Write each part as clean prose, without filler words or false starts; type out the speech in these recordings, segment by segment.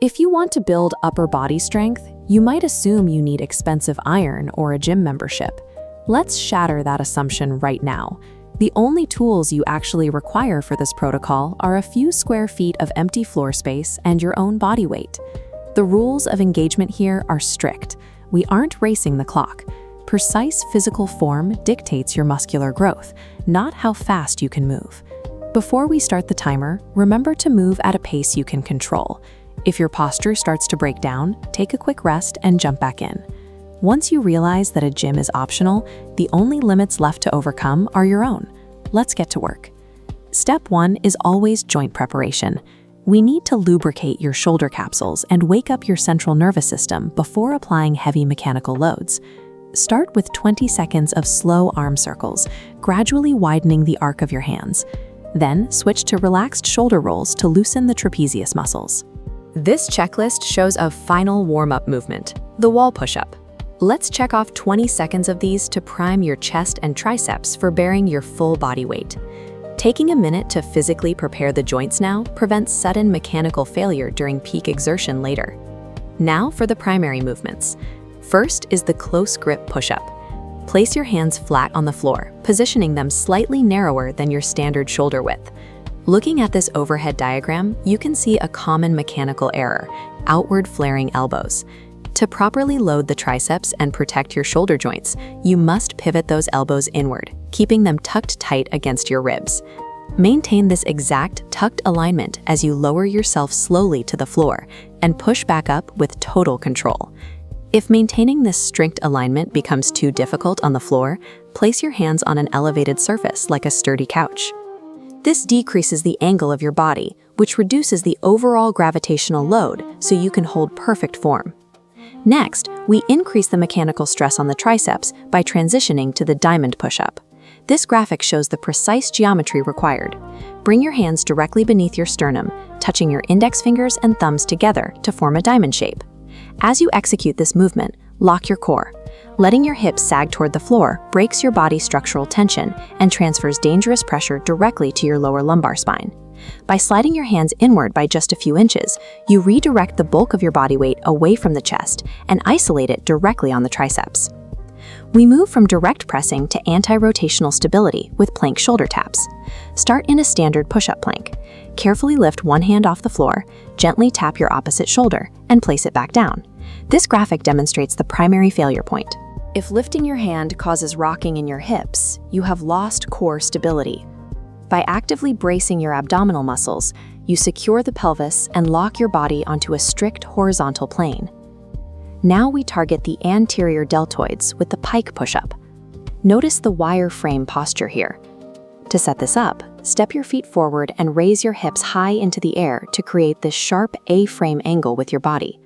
If you want to build upper body strength, you might assume you need expensive iron or a gym membership. Let's shatter that assumption right now. The only tools you actually require for this protocol are a few square feet of empty floor space and your own body weight. The rules of engagement here are strict. We aren't racing the clock. Precise physical form dictates your muscular growth, not how fast you can move. Before we start the timer, remember to move at a pace you can control. If your posture starts to break down, take a quick rest and jump back in. Once you realize that a gym is optional, the only limits left to overcome are your own. Let's get to work. Step 1 is always joint preparation. We need to lubricate your shoulder capsules and wake up your central nervous system before applying heavy mechanical loads. Start with 20 seconds of slow arm circles, gradually widening the arc of your hands. Then switch to relaxed shoulder rolls to loosen the trapezius muscles. This checklist shows a final warm-up movement, the wall push-up. Let's check off 20 seconds of these to prime your chest and triceps for bearing your full body weight. Taking a minute to physically prepare the joints now prevents sudden mechanical failure during peak exertion later. Now for the primary movements. First is the close grip push-up. Place your hands flat on the floor, positioning them slightly narrower than your standard shoulder width. Looking at this overhead diagram, you can see a common mechanical error: outward flaring elbows. To properly load the triceps and protect your shoulder joints, you must pivot those elbows inward, keeping them tucked tight against your ribs. Maintain this exact tucked alignment as you lower yourself slowly to the floor and push back up with total control. If maintaining this strict alignment becomes too difficult on the floor, place your hands on an elevated surface like a sturdy couch. This decreases the angle of your body, which reduces the overall gravitational load so you can hold perfect form. Next, we increase the mechanical stress on the triceps by transitioning to the diamond push-up. This graphic shows the precise geometry required. Bring your hands directly beneath your sternum, touching your index fingers and thumbs together to form a diamond shape. As you execute this movement, lock your core. Letting your hips sag toward the floor breaks your body's structural tension and transfers dangerous pressure directly to your lower lumbar spine. By sliding your hands inward by just a few inches, you redirect the bulk of your body weight away from the chest and isolate it directly on the triceps. We move from direct pressing to anti-rotational stability with plank shoulder taps. Start in a standard push-up plank. Carefully lift one hand off the floor, gently tap your opposite shoulder, and place it back down. This graphic demonstrates the primary failure point. If lifting your hand causes rocking in your hips, you have lost core stability. By actively bracing your abdominal muscles, you secure the pelvis and lock your body onto a strict horizontal plane. Now we target the anterior deltoids with the Pike Push-Up. Notice the wire frame posture here. To set this up, step your feet forward and raise your hips high into the air to create this sharp A-frame angle with your body.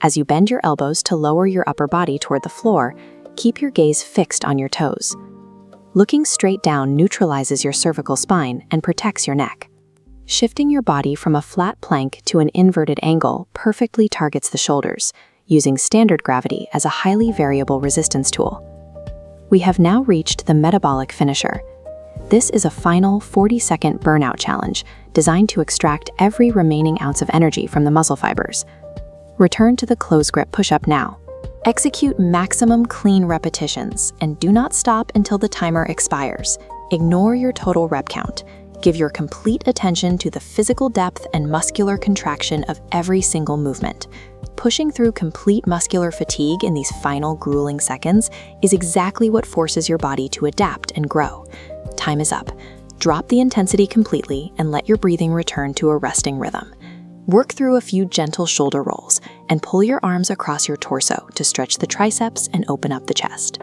As you bend your elbows to lower your upper body toward the floor, keep your gaze fixed on your toes. Looking straight down neutralizes your cervical spine and protects your neck. Shifting your body from a flat plank to an inverted angle perfectly targets the shoulders, using standard gravity as a highly variable resistance tool. We have now reached the metabolic finisher. This is a final 40-second burnout challenge designed to extract every remaining ounce of energy from the muscle fibers. Return to the close grip push-up now. Execute maximum clean repetitions and do not stop until the timer expires. Ignore your total rep count. Give your complete attention to the physical depth and muscular contraction of every single movement. Pushing through complete muscular fatigue in these final grueling seconds is exactly what forces your body to adapt and grow. Time is up. Drop the intensity completely and let your breathing return to a resting rhythm. Work through a few gentle shoulder rolls and pull your arms across your torso to stretch the triceps and open up the chest.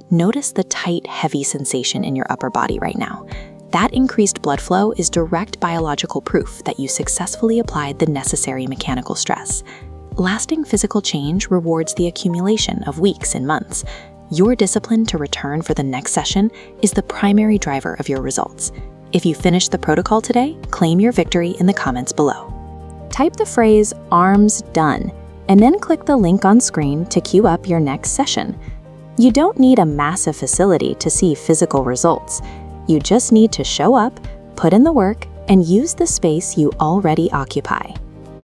Notice the tight, heavy sensation in your upper body right now. That increased blood flow is direct biological proof that you successfully applied the necessary mechanical stress. Lasting physical change rewards the accumulation of weeks and months. Your discipline to return for the next session is the primary driver of your results. If you finished the protocol today, claim your victory in the comments below. Type the phrase "arms done" and then click the link on screen to queue up your next session. You don't need a massive facility to see physical results. You just need to show up, put in the work, and use the space you already occupy.